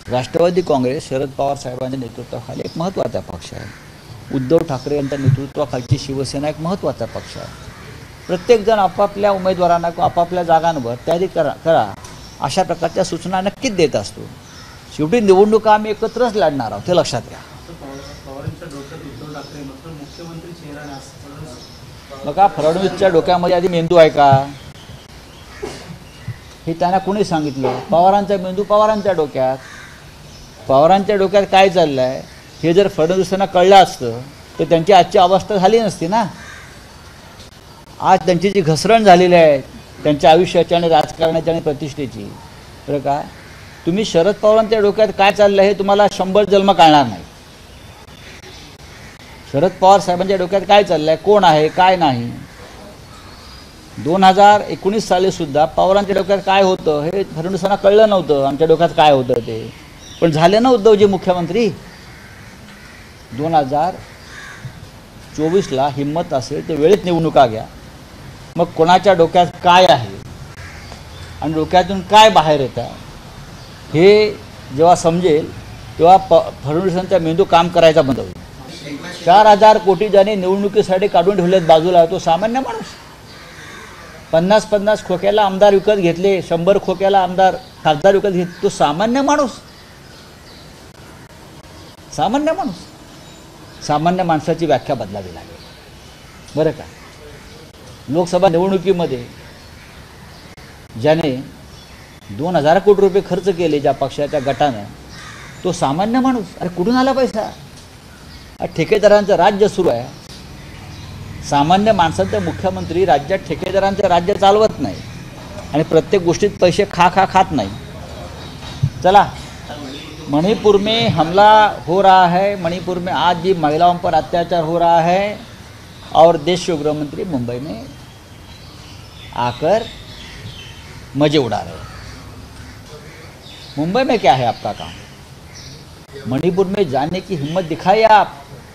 राष्ट्रवादी काँग्रेस शरद पवार साहेबांच्या नेतृत्वाखाली एक महत्त्वाचा पक्ष आहे। उद्धव ठाकरे यांच्या नेतृत्वाखालची शिवसेना एक महत्त्वाचा पक्ष आहे। प्रत्येकजण आपापल्या उमेदवारांना आपापल्या जागांवर तयारी करा अशा प्रकारच्या सूचना नक्कीच देत असतो। शेवटी निवडणुका आम्ही एकत्रच लढणार आहोत, हे लक्षात घ्या। बघा, फडणवीसच्या डोक्यामध्ये आधी मेंदू आहे का हे त्यांना कोणी सांगितलं? पवारांचा मेंदू पवारांच्या डोक्यात। पवारांच्या डोक्यात काय चाललं आहे हे जर फडणवीसांना कळलं असतं तर त्यांची आजची अवस्था झाली नसती ना। आज त्यांची जी घसरण झालेली आहे त्यांच्या आयुष्याची आणि राजकारणाची आणि प्रतिष्ठेची, बरं का, तुम्ही शरद पवारांच्या डोक्यात काय चाललं हे तुम्हाला 100 जन्म कळणार नाही। शरद पवार साहेबांच्या डोक्यात काय चाललं आहे, कोण आहे काय नाही। 2019 साली सुद्धा पवारांच्या डोक्यात काय होतं हे फडणवीसांना कळलं नव्हतं, आमच्या डोक्यात काय होतं ते, पण झाले ना उद्धवजी मुख्यमंत्री। 2024ला हिंमत असेल तर वेळेत निवडणुका घ्या, मग कोणाच्या डोक्यात काय आहे आणि डोक्यातून काय बाहेर येतं हे जेव्हा समजेल तेव्हा फडणवीसांचा मेंदू काम करायचा बंद होईल। 4000 कोटी ज्याने निवडणुकीसाठी काढून ठेवलेत बाजूला, तो सामान्य माणूस। 50-50 खोक्याला आमदार विकत घेतले, 100 खोक्याला खासदार विकत घेतले, तो सामान्य माणूस। सामान्य माणूस, सामान्य माणसाची व्याख्या बदलावी लागेल, बरं का। लोकसभा निवडणुकीमध्ये ज्याने 2000 कोटी रुपये खर्च केले ज्या पक्षाच्या गटानं, तो सामान्य माणूस। अरे कुठून आला पैसा? ठेकेदारांचं राज्य सुरू आहे। सामान्य माणसाचा मुख्यमंत्री राज्यात ठेकेदारांचं राज्य चालवत नाही आणि प्रत्येक गोष्टीत पैसे खात नाही। चला, मणिपुर में हमला हो रहा है, मणिपुर में आज भी महिलाओं पर अत्याचार हो रहा है और देश के गृह मंत्री मुंबई में आकर मजे उड़ा रहे हैं। मुंबई में क्या है आपका काम? मणिपुर में जाने की हिम्मत दिखाइए आप।